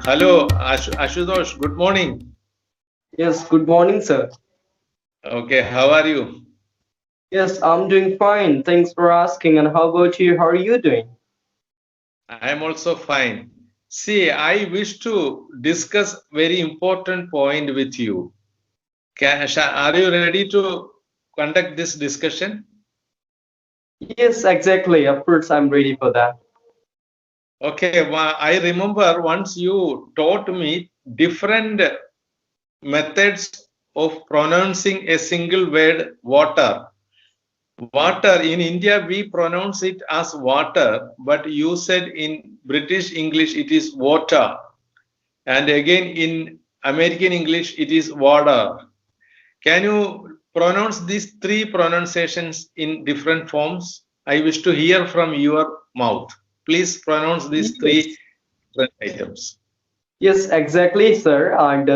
Hello, Ashutosh. Good morning. Yes, good morning, sir. Okay, how are you? Yes, I'm doing fine. Thanks for asking. And how about you? How are you doing? I am also fine. See, I wish to discuss very important point with you. Are you ready to conduct this discussion? Yes, exactly. Of course, I'm ready for that. Okay, I remember once you taught me different methods of pronouncing a single word water. Water in India we pronounce it as water, but you said in British English it is water, and again in American English it is water. Can you pronounce these three pronunciations in different forms? I wish to hear from your mouth. Please pronounce these three Yes. different items. Yes, exactly, sir. And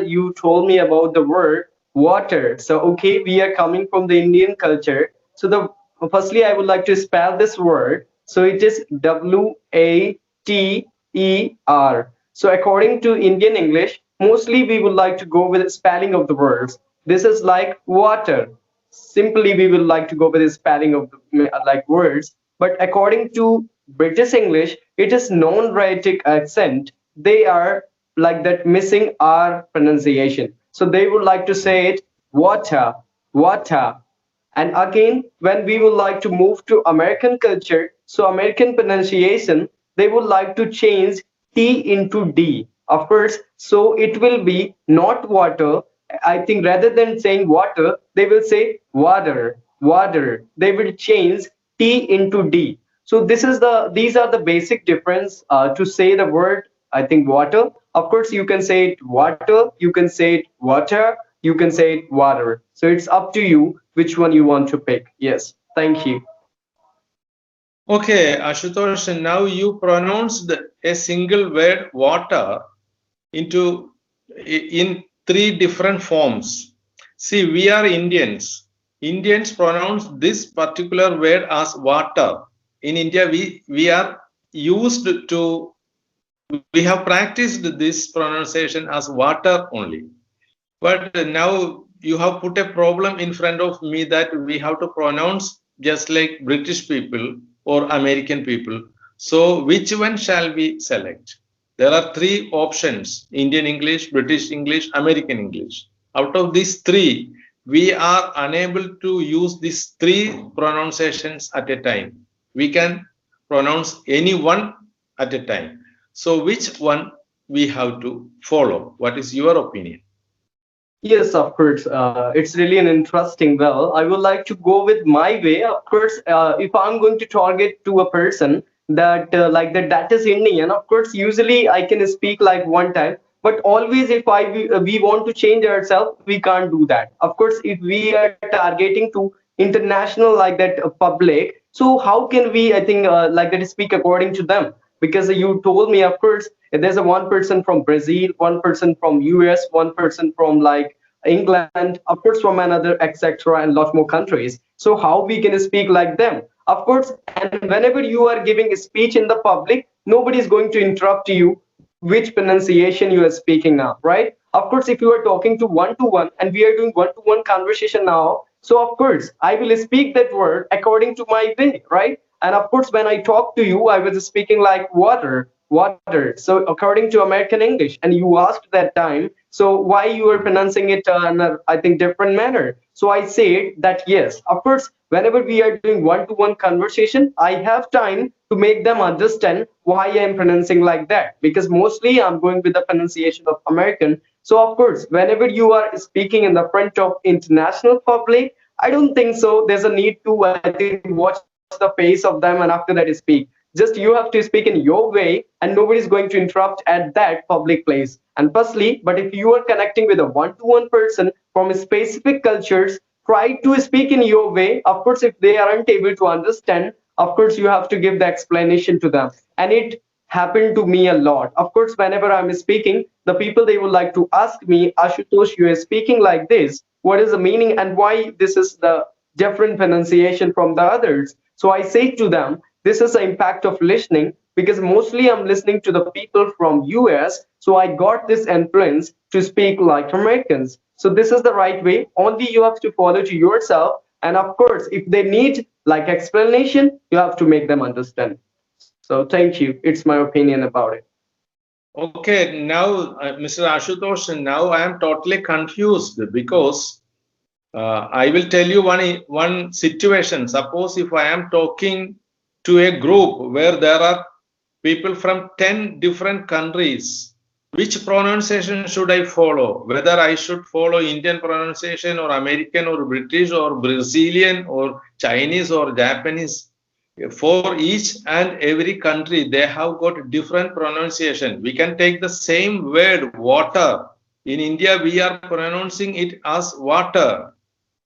you told me about the word water. So, okay, we are coming from the Indian culture. So, the firstly, I would like to spell this word. So, it is Water. So, according to Indian English, mostly we would like to go with the spelling of the words. This is like water. Simply, we will like to go with the spelling of the like words. But according to British English, it is non-rhatic accent. They are like that missing R pronunciation. So they would like to say it water, water. And again, when we would like to move to American culture, so American pronunciation, they would like to change T into D. Of course, so it will be not water. I think rather than saying water, they will say water, water. They will change T into D. So these are the basic difference to say the word. I think water. Of course, you can say it water. You can say it water. You can say it water. So it's up to you which one you want to pick. Yes. Thank you. Okay, Ashutosh, now you pronounced a single word water into in three different forms. See, we are Indians. Indians pronounce this particular word as water. In India, we are used to we have practiced this pronunciation as water only. But now you have put a problem in front of me that we have to pronounce just like British people or American people. So, which one shall we select? There are three options: Indian English, British English, American English. Out of these three, we are unable to use these three pronunciations at a time. We can pronounce any one at a time. So, which one we have to follow? What is your opinion? Yes, of course. It's really an interesting. Well, I would like to go with my way. Of course, if I'm going to target to a person that that is Indian, of course, usually I can speak like one time. But always, if we want to change ourselves, we can't do that. Of course, if we are targeting to international like that public, so how can we? I think like that speak according to them because you told me, of course, there's a one person from Brazil, one person from US, one person from like England, of course, from another, etc., and lot more countries. So how we can speak like them? Of course, and whenever you are giving a speech in the public, nobody is going to interrupt you which pronunciation you are speaking now, right? Of course, if you are talking to one, and we are doing one-to-one conversation now, so of course, I will speak that word according to my way, right? And of course, when I talk to you, I was speaking like water, water. So according to American English, and you asked that time, so why you are pronouncing it in a, I think, different manner. So I said that yes, of course, whenever we are doing one-to-one conversation, I have time to make them understand why I am pronouncing like that. Because mostly I'm going with the pronunciation of American. So of course, whenever you are speaking in the front of international public, I don't think so. There's a need to, I think, watch the face of them and after that speak. Just you have to speak in your way, and nobody's going to interrupt at that public place. And firstly, but if you are connecting with a one-to-one person from specific cultures, try to speak in your way. Of course, if they aren't able to understand, of course, you have to give the explanation to them. And it happened to me a lot. Of course, whenever I'm speaking, the people they would like to ask me, Ashutosh, you are speaking like this. What is the meaning and why this is the different pronunciation from the others? So I say to them, this is the impact of listening. because mostly I'm listening to the people from US, so I got this influence to speak like Americans. So this is the right way. Only you have to follow to yourself, and of course, if they need like explanation, you have to make them understand. So thank you. It's my opinion about it. Okay, now, Mr. Ashutosh, now I am totally confused because I will tell you one situation. Suppose if I am talking to a group where there are people from 10 different countries, which pronunciation should I follow? Whether I should follow Indian pronunciation or American or British or Brazilian or Chinese or Japanese. For each and every country, they have got different pronunciation. We can take the same word, water. In India, we are pronouncing it as water.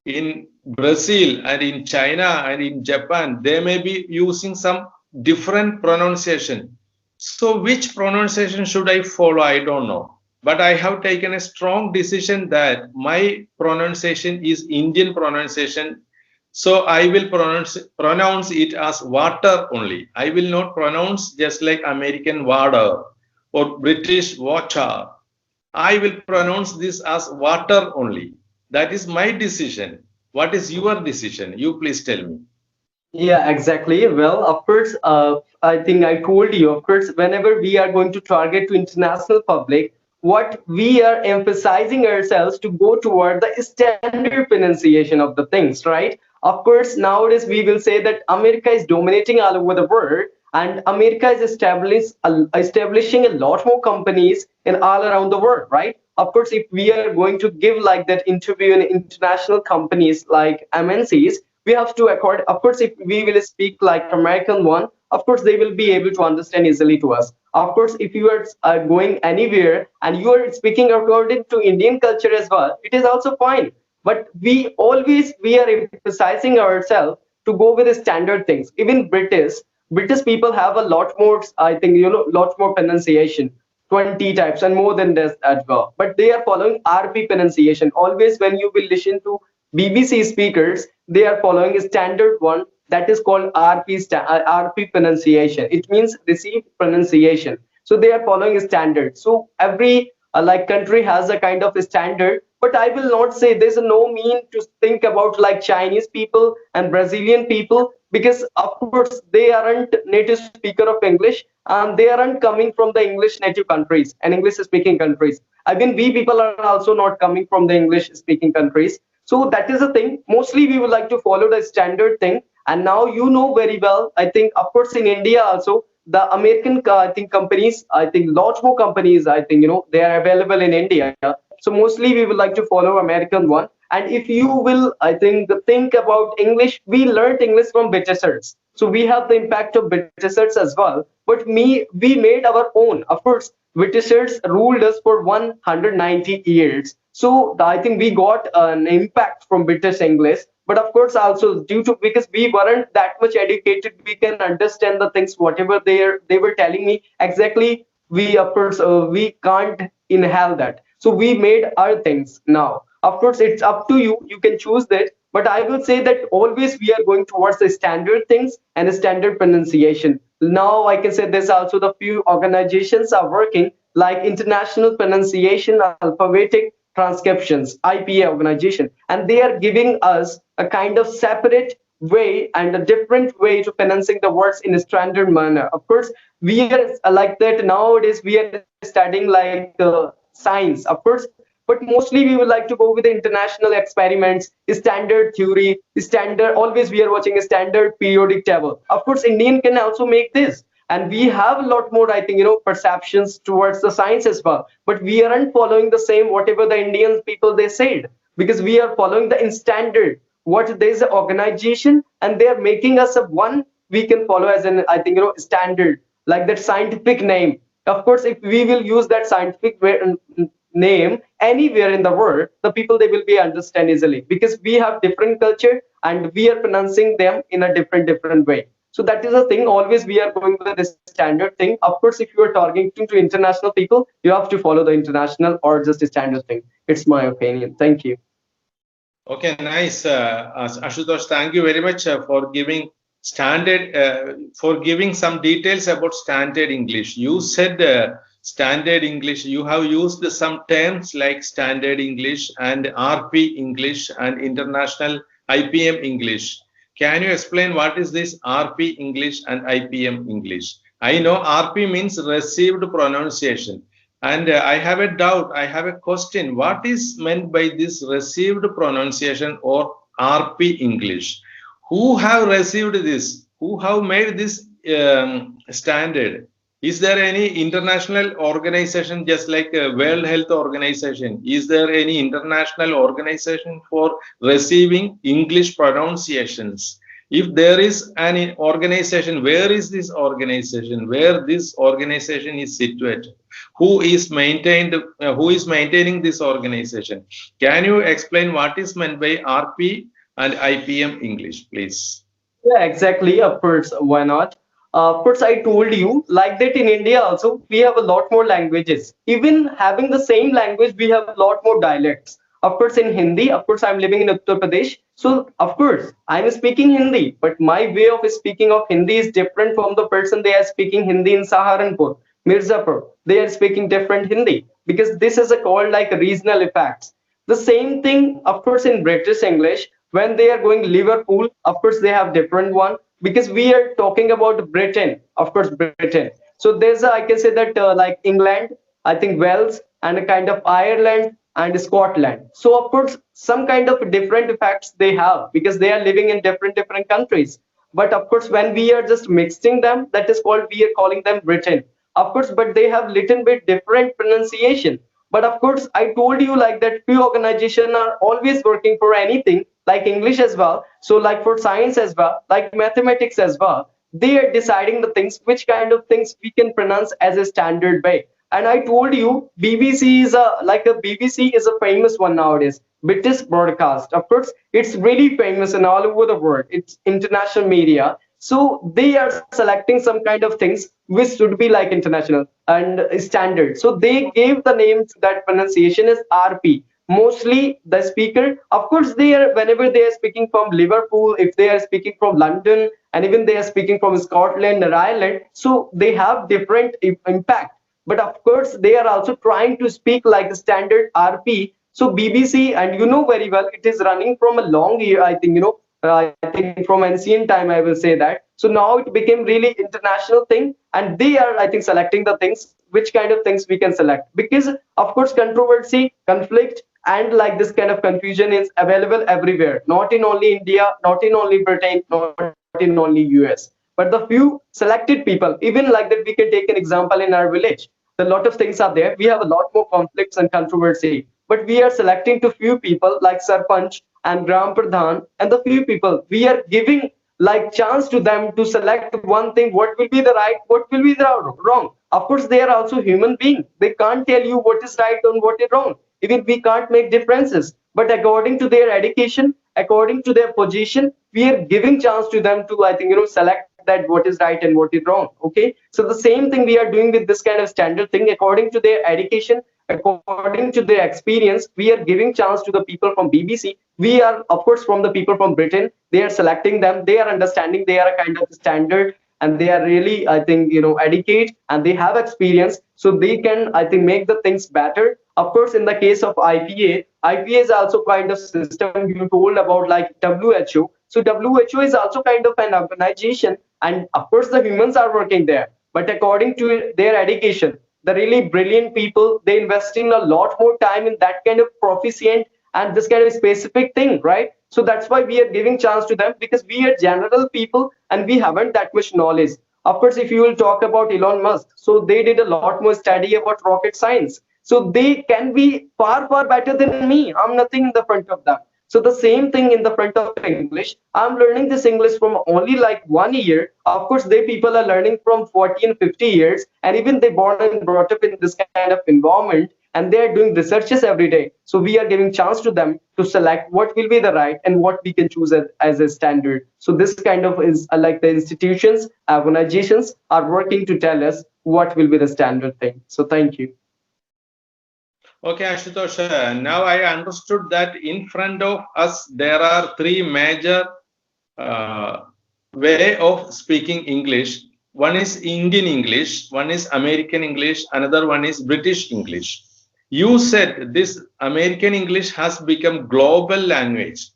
In Brazil and in China and in Japan, they may be using some different pronunciation. So, which pronunciation should I follow? I don't know. But I have taken a strong decision that my pronunciation is Indian pronunciation. So, I will pronounce it as water only. I will not pronounce just like American water or British water. I will pronounce this as water only. That is my decision. What is your decision? You please tell me. Yeah, exactly. Well, of course, I think I told you, of course, whenever we are going to target to international public, what we are emphasizing ourselves to go toward the standard pronunciation of the things, right? Of course, nowadays we will say that America is dominating all over the world, and America is establishing a lot more companies in all around the world, right? Of course, if we are going to give like that interview in international companies like MNCs, we have to accord. Of course, if we will speak like American one, of course they will be able to understand easily to us. Of course, if you are going anywhere and you are speaking according to Indian culture as well, it is also fine. But we are emphasizing ourselves to go with the standard things. Even British people have a lot more, I think, lot more pronunciation, 20 types and more than this as well. But they are following RP pronunciation. Always when you will listen to BBC speakers, they are following a standard one that is called RP pronunciation. It means received pronunciation. So they are following a standard. So every like country has a kind of a standard, but I will not say there's no mean to think about like Chinese people and Brazilian people, because of course they aren't native speaker of English, and they aren't coming from the English native countries and English speaking countries. I mean, we people are also not coming from the English speaking countries. So that is the thing. Mostly we would like to follow the standard thing. And now you know very well, I think, of course, in India also, the American, I think, companies, I think lots more companies, I think, they are available in India. So mostly we would like to follow American one. And if you will, I think about English, we learned English from Britishers. So we have the impact of Britishers as well. But we made our own. Of course, Britishers ruled us for 190 years. So I think we got an impact from British English. But of course, also due to, because we weren't that much educated, we can understand the things whatever they were telling me exactly. We of course we can't inhale that. So we made our things now. Of course, it's up to you. You can choose that. But I will say that always we are going towards the standard things and a standard pronunciation. Now I can say there's also the few organizations are working like International Pronunciation Alphabetic Transcriptions, IPA organization, and they are giving us a kind of separate way and a different way to pronouncing the words in a standard manner. Of course, we are like that nowadays. We are studying like science, of course, but mostly we would like to go with the international experiments, standard theory, standard. Always we are watching a standard periodic table. Of course, Indian can also make this, and we have a lot more, I think, perceptions towards the science as well. But we aren't following the same whatever the Indian people they said, because we are following the in standard. What there is an organization, and they are making us a one we can follow as an, I think, standard, like that scientific name. Of course, if we will use that scientific name anywhere in the world, the people they will be understand easily, because we have different culture and we are pronouncing them in a different way. So that is the thing. Always we are going with the standard thing. Of course, if you are targeting to international people, you have to follow the international or just a standard thing. It's my opinion. Thank you. Okay, nice. Ashutosh, thank you very much for giving standard, for giving some details about standard English. You said standard English. You have used some terms like standard English and RP English and international IPM English. Can you explain what is this RP English and IPM English? I know RP means received pronunciation. And I have a doubt, I have a question. What is meant by this received pronunciation or RP English? Who have received this? Who have made this standard? Is there any international organization, just like a World Health Organization? Is there any international organization for receiving English pronunciations? If there is an organization, where is this organization? Where this organization is situated? Who is maintaining this organization? Can you explain what is meant by RP and IPM English, please? Yeah, exactly. Of course, why not? Of course, I told you like that in India also we have a lot more languages. Even having the same language, we have a lot more dialects. Of course, in Hindi, of course, I'm living in Uttar Pradesh, so of course I'm speaking Hindi, but my way of speaking of Hindi is different from the person they are speaking Hindi in Saharanpur, Mirzapur. They are speaking different Hindi because this is a called like regional effects. The same thing, of course, in British English, when they are going Liverpool, of course, they have different one because we are talking about Britain, of course, Britain. So there's I can say that like England, I think Wales, and a kind of Ireland and Scotland. So of course, some kind of different effects they have because they are living in different countries. But of course, when we are just mixing them, that is called we are calling them Britain. Of course, but they have little bit different pronunciation. But of course, I told you like that few organizations are always working for anything, like English as well. So like for science as well, like mathematics as well, they are deciding the things, which kind of things we can pronounce as a standard way. And I told you, BBC is a like a BBC is a famous one nowadays. British broadcast, of course, it's really famous in all over the world. It's international media. So they are selecting some kind of things which should be like international and standard. So they gave the name to that pronunciation as RP. Mostly the speaker, of course, they are whenever they are speaking from Liverpool, if they are speaking from London, and even they are speaking from Scotland or Ireland, so they have different impact. But of course, they are also trying to speak like the standard RP. So BBC, and you know very well, it is running from a long year. I think I think from ancient time, I will say that. So now it became really international thing, and they are, I think, selecting the things, which kind of things we can select, because of course controversy, conflict, and like this kind of confusion is available everywhere, not in only India, not in only Britain, not in only US, but the few selected people, even like that, we can take an example in our village. A lot of things are there. We have a lot more conflicts and controversy, but we are selecting to few people like Sarpanch and Gram Pradhan, and the few people we are giving like chance to them to select one thing, what will be the right, what will be the wrong. Of course, they are also human beings. They can't tell you what is right and what is wrong. Even we can't make differences, but according to their education, according to their position, we are giving chance to them to, I think, select that what is right and what is wrong. Okay, so the same thing we are doing with this kind of standard thing. According to their education, according to their experience, we are giving chance to the people from BBC. We are, of course, from the people from Britain. They are selecting them. They are understanding. They are a kind of standard, and they are really, I think, educate, and they have experience, so they can, I think, make the things better. Of course, in the case of IPA is also kind of system you told about, like WHO. So WHO is also kind of an organization, and of course the humans are working there, but according to their education, the really brilliant people, they invest in a lot more time in that kind of proficient and this kind of specific thing, right? So that's why we are giving chance to them, because we are general people and we haven't that much knowledge. Of course, if you will talk about Elon Musk, so they did a lot more study about rocket science, so they can be far better than me. I'm nothing in the front of them. So the same thing in the front of English. I'm learning this English from only like 1 year. Of course, they people are learning from 40 and 50 years, and even they born and brought up in this kind of environment, and they are doing researches every day. So we are giving chance to them to select what will be the right and what we can choose as a standard. So this kind of is like the institutions, organizations are working to tell us what will be the standard thing. So thank you. Okay, Ashutosh, now I understood that in front of us there are three major uh, way of speaking English. One is Indian English, one is American English, another one is British English. You said this American English has become global language,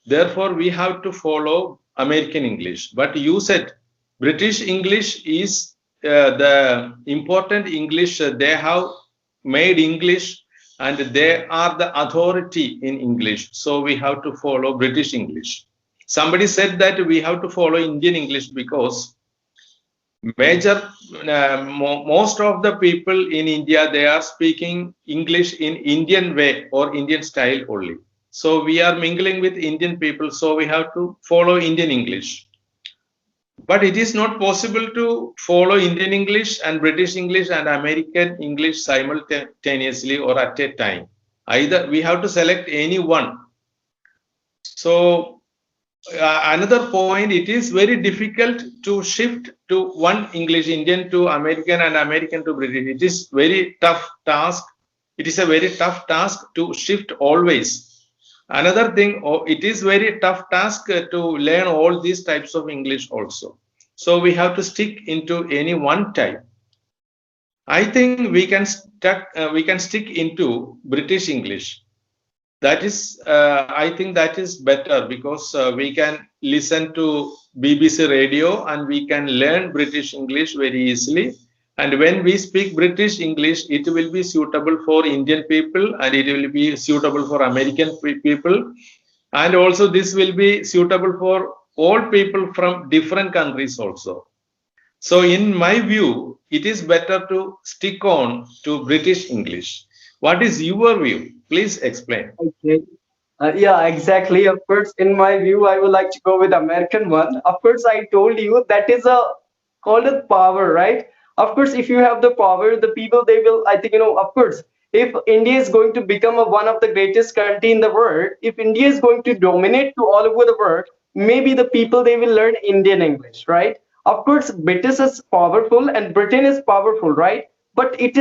therefore we have to follow American English. But you said British English is the important English. They have made English and they are the authority in English, so we have to follow British English. Somebody said that we have to follow Indian English because major most of the people in India, they are speaking English in Indian way or Indian style only. So we are mingling with Indian people, so we have to follow Indian English. But it is not possible to follow Indian English and British English and American English simultaneously or at a time. Either we have to select any one. So another point, it is very difficult to shift to one English, Indian to American and American to British. It is very tough task. It is a very tough task to shift always. Another thing, it is very tough task to learn all these types of English also. So we have to stick into any one type. I think we can stick into British English. That is, I think that is better because we can listen to BBC radio and we can learn British English very easily. And when we speak British English, it will be suitable for Indian people and it will be suitable for American people. And also this will be suitable for all people from different countries also. So in my view, it is better to stick on to British English. What is your view? Please explain. Okay. Yeah, exactly. Of course, in my view, I would like to go with American one. Of course, I told you that is a called it power, right? Of course, if you have the power, the people they will. I think of course, if India is going to become one of the greatest country in the world, if India is going to dominate to all over the world, maybe the people they will learn Indian English, right? Of course, British is powerful and Britain is powerful, right? But it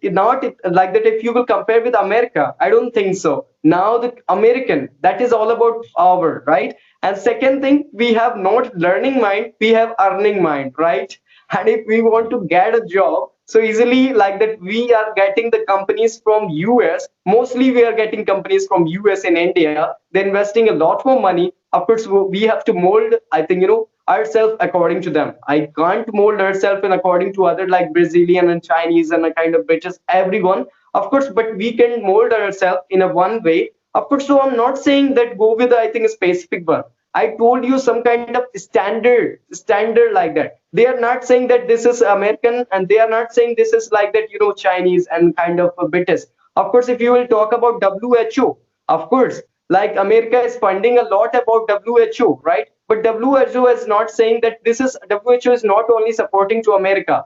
not like that. If you will compare with America, I don't think so. Now the American, that is all about power, right? And second thing, we have not learning mind, we have earning mind, right? And if we want to get a job so easily like that, we are getting the companies from US. Mostly we are getting companies from US and India. They're investing a lot more money. Of course, we have to mold, I think, ourselves according to them. I can't mold ourselves in according to other like Brazilian and Chinese and a kind of British, everyone. Of course, but we can mold ourselves in a one way. Of course, so I'm not saying that go with I think a specific one. I told you some kind of standard like that. They are not saying that this is American, and they are not saying this is like that, Chinese and kind of British. Of course, if you will talk about WHO, of course, like America is funding a lot about WHO, right? But WHO is not saying that WHO is not only supporting to America.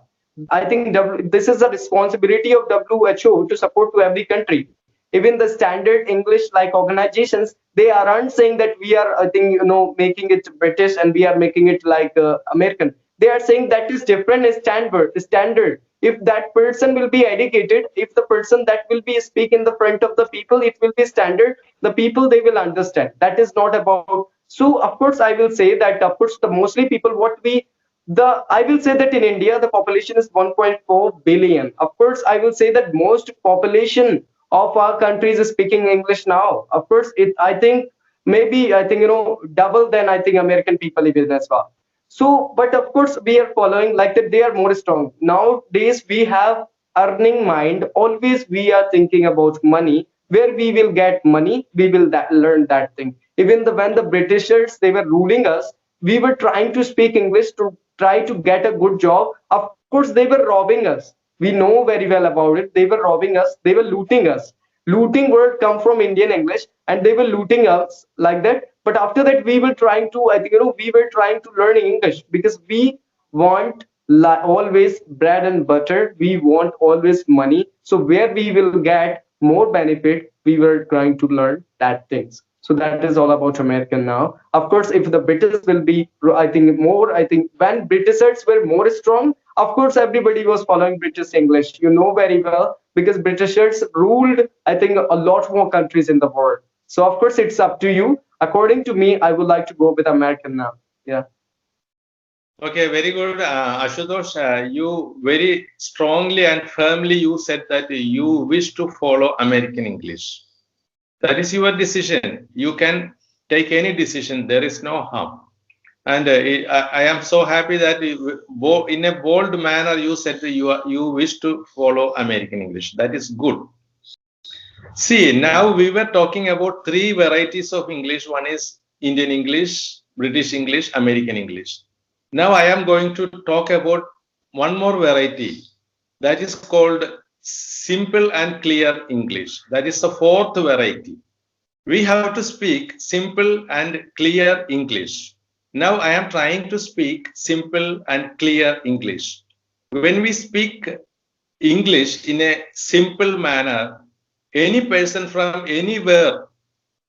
I think this is a responsibility of WHO to support to every country. Even the standard English like organizations, they aren't saying that we are, I think, making it British and we are making it like American. They are saying that is different standard. If that person will be educated, if the person that will be speak in the front of the people, it will be standard. The people they will understand. That is not about. So of course I will say that of course the mostly people what we the I will say that in India the population is 1.4 billion. Of course I will say that most population of our countries is speaking English now. Of course it I think maybe I think double than I think American people even as well. So but of course we are following like that, they are more strong nowadays. We have earning mind, always we are thinking about money, where we will get money, we will learn that thing. Even when the Britishers they were ruling us, we were trying to speak English to try to get a good job. Of course they were robbing us, we know very well about it. They were robbing us, they were looting us. Looting word come from Indian English, and they were looting us like that. But after that we were trying to I think we were trying to learn English because we want always bread and butter, we want always money. So where we will get more benefit, we were trying to learn that things. So that is all about American now. Of course if the British will be I think more, I think when Britishers were more strong, of course everybody was following British English, very well, because Britishers ruled I think a lot more countries in the world. So of course it's up to you. According to me, I would like to go with American now. Yeah. Okay, very good, Ashutosh. You very strongly and firmly you said that you wish to follow American English. That is your decision. You can take any decision. There is no harm. And I am so happy that in a bold manner you said that you wish to follow American English. That is good. See, now we were talking about three varieties of English. One is Indian English, British English, American English. Now I am going to talk about one more variety that is called simple and clear English. That is the fourth variety. We have to speak simple and clear English. Now I am trying to speak simple and clear English. When we speak English in a simple manner, any person from anywhere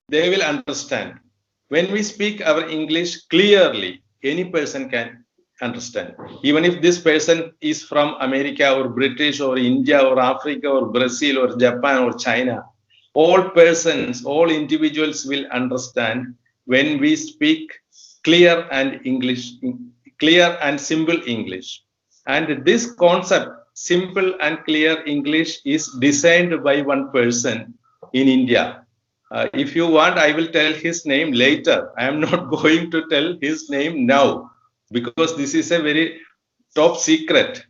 they will understand. When we speak our English clearly, any person can understand. Even if this person is from America or British or India or Africa or Brazil or Japan or China, all persons, all individuals will understand when we speak clear and English, clear and simple English. And this concept, simple and clear English, is designed by one person in India. If you want, I will tell his name later. I am not going to tell his name now because this is a very top secret.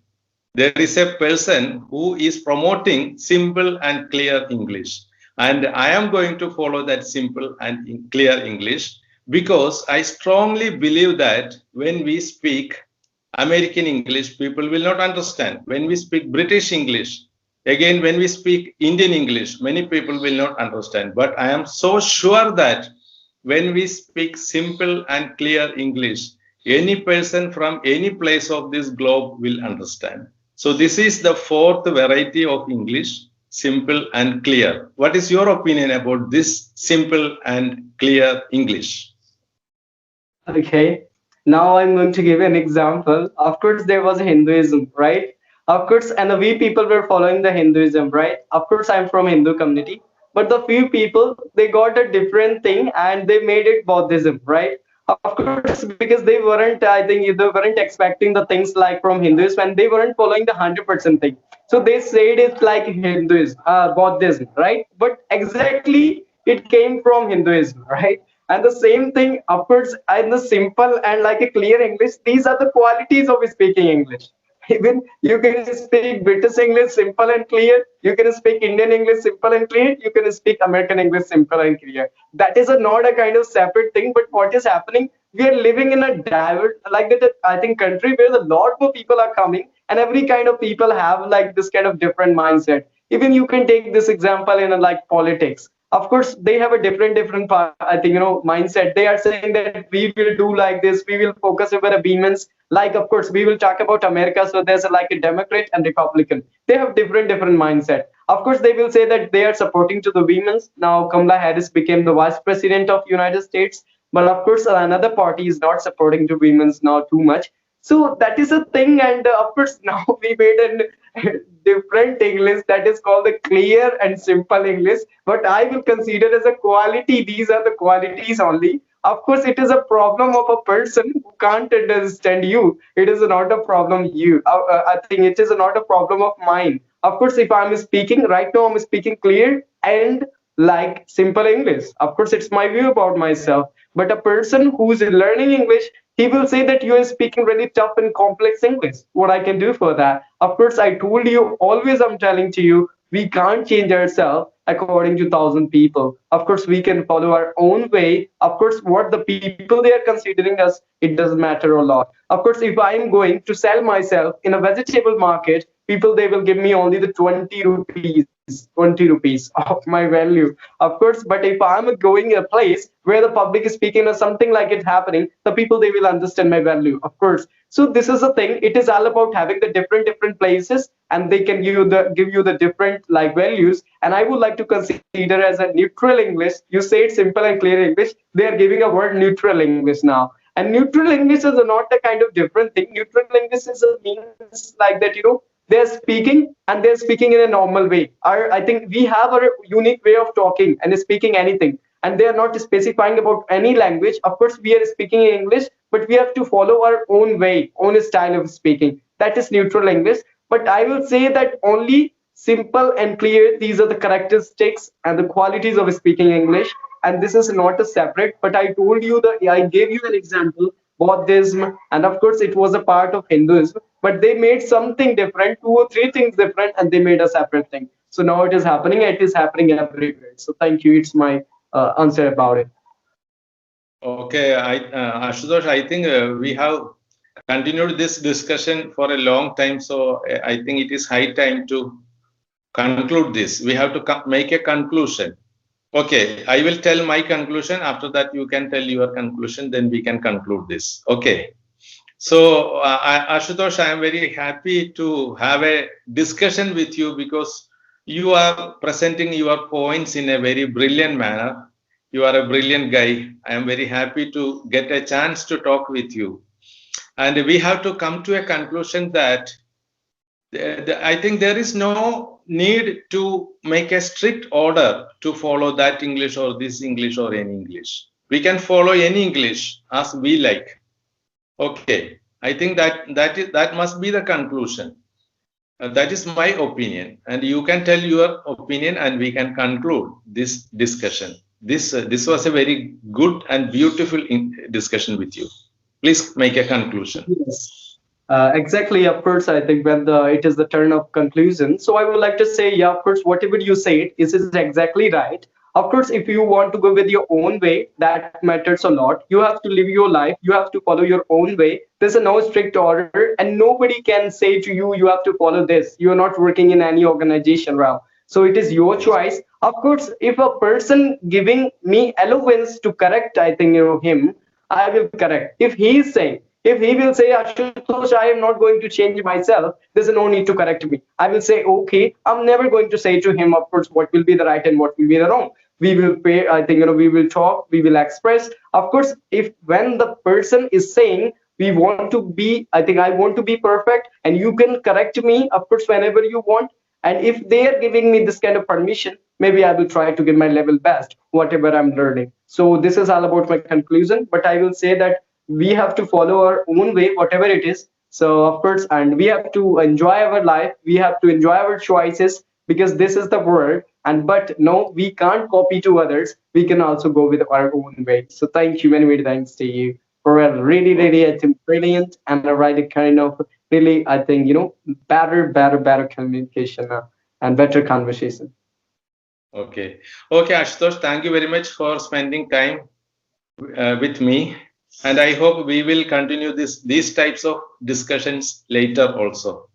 There is a person who is promoting simple and clear English. And I am going to follow that simple and clear English because I strongly believe that when we speak American English, people will not understand. When we speak British English, again, when we speak Indian English, many people will not understand. But I am so sure that when we speak simple and clear English, any person from any place of this globe will understand. So, this is the fourth variety of English, simple and clear. What is your opinion about this simple and clear English? Okay. Now I'm going to give an example. Of course, there was Hinduism, right? Of course, and we people were following the Hinduism, right? Of course, I'm from Hindu community, but the few people they got a different thing and they made it Buddhism, right? Of course, because they weren't, I think, they weren't expecting the things like from Hinduism and they weren't following the 100% thing. So they said it's like Hinduism, Buddhism, right? But exactly it came from Hinduism, right? And the same thing, of course, in the simple and like a clear English, these are the qualities of speaking English. Even you can speak British English simple and clear, you can speak Indian English simple and clear, you can speak American English simple and clear. That is not a kind of separate thing, but what is happening? We are living in a diverse, like that, I think, country where a lot more people are coming, and every kind of people have like this kind of different mindset. Even you can take this example in like politics. Of course, they have a different I think, mindset. They are saying that we will do like this, we will focus over the women's. Like, of course, we will talk about America, so there's like a Democrat and Republican. They have different mindset. Of course, they will say that they are supporting to the women's. Now Kamala Harris became the vice president of United States, but of course another party is not supporting to women's now too much. So that is a thing, and of course now we made a different English that is called the clear and simple English. But I will consider as a quality. These are the qualities only. Of course, it is a problem of a person who can't understand you. It is not a problem you. I think it is not a problem of mine. Of course, if I'm speaking right now, I'm speaking clear and like simple English. Of course, it's my view about myself. But a person who's learning English, he will say that you are speaking really tough and complex English. What I can do for that? Of course, I told you, always I'm telling to you, we can't change ourselves according to thousand people. Of course, we can follow our own way. Of course, what the people they are considering us, it doesn't matter a lot. Of course, if I'm going to sell myself in a vegetable market, people they will give me only the 20 rupees of my value. Of course, but if I'm going a place where the public is speaking or something like it happening, the people they will understand my value, of course. So this is the thing, it is all about having the different places, and they can give you the different like values. And I would like to consider as a neutral English. You say it simple and clear English, they are giving a word neutral English now. And neutral English is not a kind of different thing. Neutral English is a means like that, they're speaking and they're speaking in a normal way. I think we have a unique way of talking and speaking anything. and they are not specifying about any language. Of course, we are speaking in English, but we have to follow our own way, own style of speaking. That is neutral English. But I will say that only simple and clear, these are the characteristics and the qualities of speaking English. And this is not a separate, but I told you that I gave you an example, Buddhism, and of course it was a part of Hinduism, but they made something different, two or three things different, and they made a separate thing. So now it is happening everywhere. So thank you. It's my answer about it. Okay, Ashutosh, I think we have continued this discussion for a long time, so I think it is high time to conclude this. We have to make a conclusion. Okay, I will tell my conclusion. After that, you can tell your conclusion. Then we can conclude this. Okay. So, Ashutosh, I am very happy to have a discussion with you because you are presenting your points in a very brilliant manner. You are a brilliant guy. I am very happy to get a chance to talk with you. And we have to come to a conclusion that I think there is no need to make a strict order to follow that English or this English or any English. We can follow any English as we like. Okay, I think that must be the conclusion. That is my opinion, and you can tell your opinion, and we can conclude this discussion. This was a very good and beautiful discussion with you. Please make a conclusion. Yes. Exactly. Of course, I think when it is the turn of conclusion. So I would like to say, yeah, of course, whatever you said is exactly right. Of course, if you want to go with your own way, that matters a lot. You have to live your life. You have to follow your own way. There's a no strict order, and nobody can say to you, you have to follow this. You are not working in any organization now. So it is your choice. Of course, if a person giving me allowance to correct, I think him, I will correct. If he is saying, if he will say, Ashutosh, I am not going to change myself, there's no need to correct me. I will say, okay, I'm never going to say to him, of course, what will be the right and what will be the wrong. We will pay, I think, we will talk, we will express. Of course, if when the person is saying, we want to be, I think I want to be perfect, and you can correct me, of course, whenever you want. And if they are giving me this kind of permission, maybe I will try to give my level best, whatever I'm learning. So this is all about my conclusion. But I will say that we have to follow our own way, whatever it is. So of course, and we have to enjoy our life. We have to enjoy our choices because this is the world. And but no, we can't copy to others. We can also go with our own way. So thank you, many, many thanks to you for a really, really, I think, brilliant and a right kind of really, I think, better communication and better conversation. Okay. Okay, Ashutosh, thank you very much for spending time with me. And I hope we will continue these types of discussions later also.